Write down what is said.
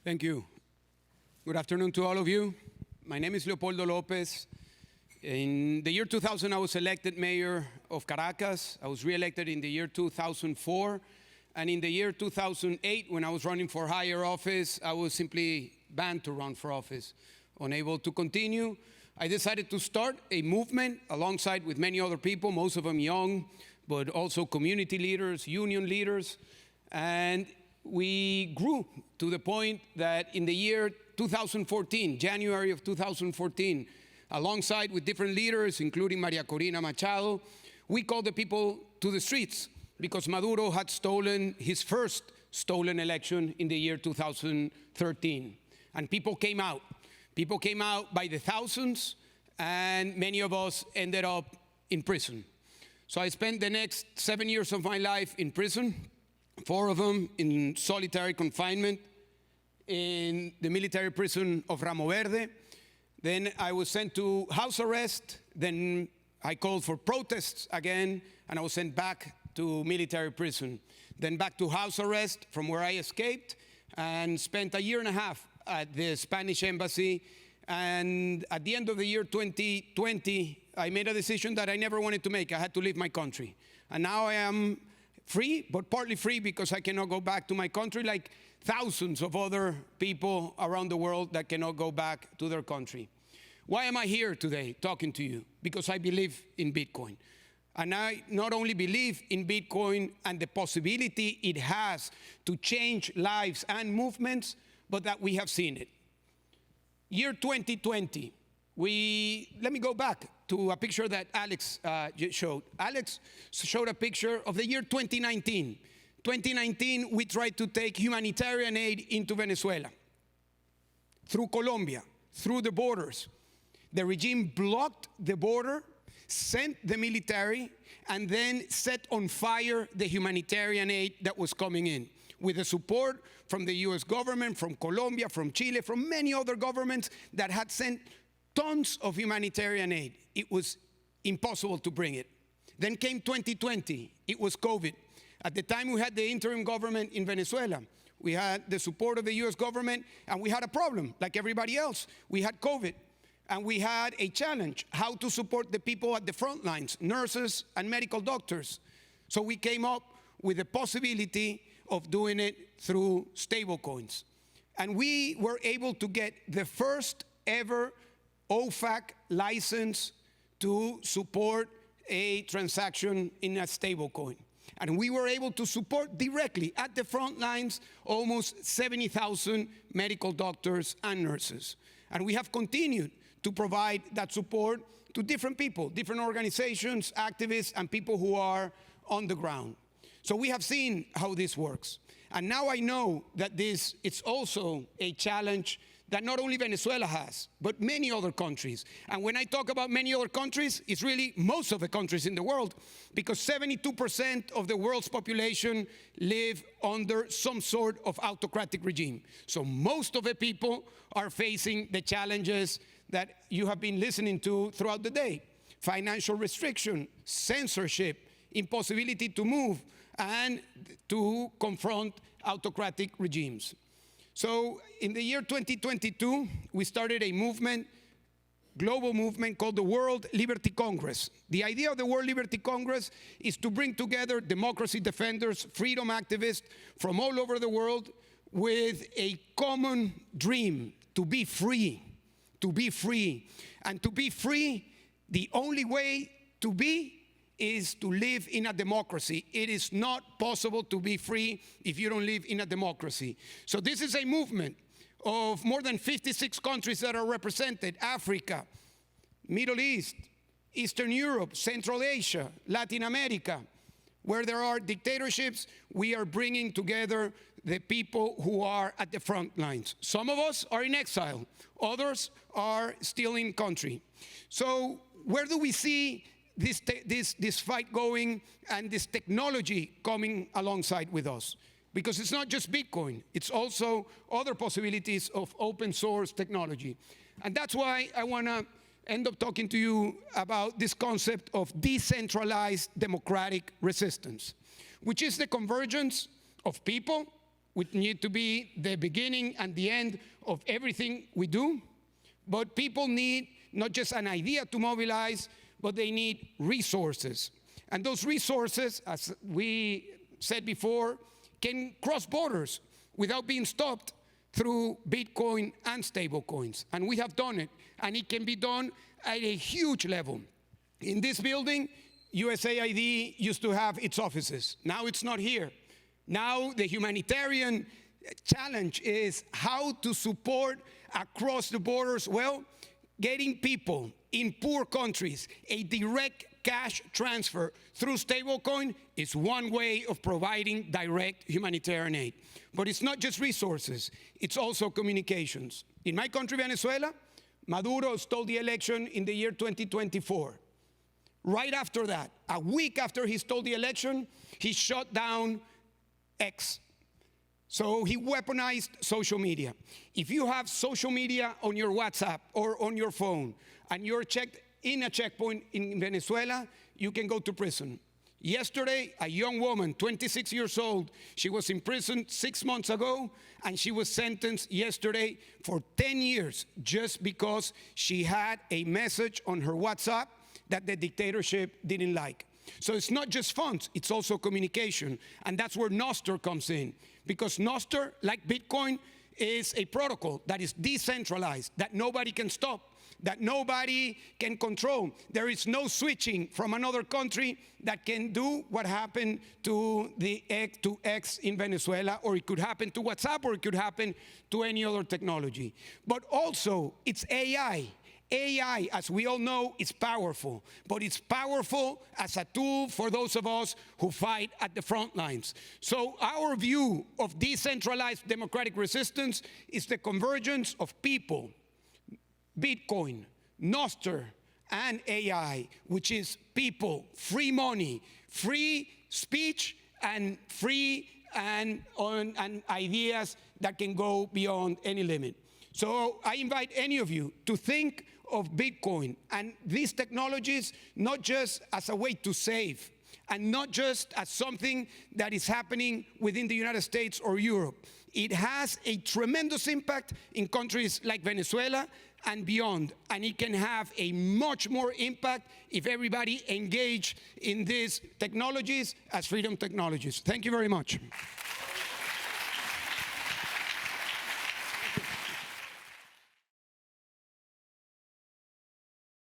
Thank you. Good afternoon to all of you. My name is Leopoldo López. In the year 2000, I was elected mayor of Caracas. I was re-elected in the year 2004. And in the year 2008, when I was running for higher office, I was simply banned to run for office, unable to continue. I decided to start a movement alongside with many other people, most of them young, but also community leaders, union leaders. And we grew to the point that in the year 2014, January of 2014, alongside with different leaders, including Maria Corina Machado, we called the people to the streets because Maduro had stolen his first stolen election in the year 2013. And people came out. People came out by the thousands, and many of us ended up in prison. So I spent the next 7 years of my life in prison, 4 of them in solitary confinement in the military prison of Ramo Verde. Then I was sent to house arrest. Then I called for protests again, and I was sent back to military prison. Then back to house arrest, from where I escaped, and spent 1.5 years at the Spanish embassy. And at the end of the year 2020, I made a decision that I never wanted to make. I had to leave my country. And now I am free, but partly free because I cannot go back to my country like thousands of other people around the world that cannot go back to their country. Why am I here today talking to you? Because I believe in Bitcoin. And I not only believe in Bitcoin and the possibility it has to change lives and movements, but that we have seen it. Year 2020, let me go back to a picture that Alex showed. Alex showed a picture of the year 2019. 2019, we tried to take humanitarian aid into Venezuela, through Colombia, through the borders. The regime blocked the border, sent the military, and then set on fire the humanitarian aid that was coming in, with the support from the US government, from Colombia, from Chile, from many other governments that had sent tons of humanitarian aid. It was impossible to bring it. Then came 2020. It was COVID. At the time, we had the interim government in Venezuela. We had the support of the US government, and we had a problem, like everybody else. We had COVID, and we had a challenge, how to support the people at the front lines, nurses and medical doctors. So we came up with the possibility of doing it through stablecoins. And we were able to get the first ever OFAC license to support a transaction in a stablecoin. And we were able to support directly at the front lines almost 70,000 medical doctors and nurses. And we have continued to provide that support to different people, different organizations, activists, and people who are on the ground. So we have seen how this works. And now I know that it's also a challenge that not only Venezuela has, but many other countries. And when I talk about many other countries, it's really most of the countries in the world, because 72% of the world's population live under some sort of autocratic regime. So most of the people are facing the challenges that you have been listening to throughout the day. Financial restriction, censorship, impossibility to move, and to confront autocratic regimes. So in the year 2022, we started a movement, global movement called the World Liberty Congress. The idea of the World Liberty Congress is to bring together democracy defenders, freedom activists from all over the world with a common dream: to be free, to be free. And to be free, the only way to be is to live in a democracy. It is not possible to be free if you don't live in a democracy. So this is a movement of more than 56 countries that are represented: Africa, Middle East, Eastern Europe, Central Asia, Latin America. Where there are dictatorships, we are bringing together the people who are at the front lines. Some of us are in exile. Others are still in country. So where do we see this fight going and this technology coming alongside with us? Because it's not just Bitcoin, it's also other possibilities of open source technology. And that's why I want to end up talking to you about this concept of decentralized democratic resistance, which is the convergence of people, would need to be the beginning and the end of everything we do. But people need not just an idea to mobilize, but they need resources. And those resources, as we said before, can cross borders without being stopped through Bitcoin and stablecoins. And we have done it, and it can be done at a huge level. In this building, USAID used to have its offices. Now it's not here. Now the humanitarian challenge is how to support across the borders. Well, getting people in poor countries a direct cash transfer through stablecoin is one way of providing direct humanitarian aid. But it's not just resources, it's also communications. In my country, Venezuela, Maduro stole the election in the year 2024. Right after that, a week after he stole the election, he shut down X. So he weaponized social media. If you have social media on your WhatsApp or on your phone, and you're checked in a checkpoint in Venezuela, you can go to prison. Yesterday, a young woman, 26 years old, she was in prison 6 months ago, and she was sentenced yesterday for 10 years just because she had a message on her WhatsApp that the dictatorship didn't like. So it's not just funds, it's also communication. And that's where Nostr comes in. Because Nostr, like Bitcoin, is a protocol that is decentralized, that nobody can stop, that nobody can control. There is no switching from another country that can do what happened to X in Venezuela, or it could happen to WhatsApp, or it could happen to any other technology. But also, it's AI. AI, as we all know, is powerful, but it's powerful as a tool for those of us who fight at the front lines. So our view of decentralized democratic resistance is the convergence of people, Bitcoin, Nostr, and AI, which is people, free money, free speech, and free and ideas that can go beyond any limit. So I invite any of you to think of Bitcoin and these technologies not just as a way to save, and not just as something that is happening within the United States or Europe. It has a tremendous impact in countries like Venezuela and beyond, and it can have a much more impact if everybody engage in these technologies as freedom technologies. Thank you very much.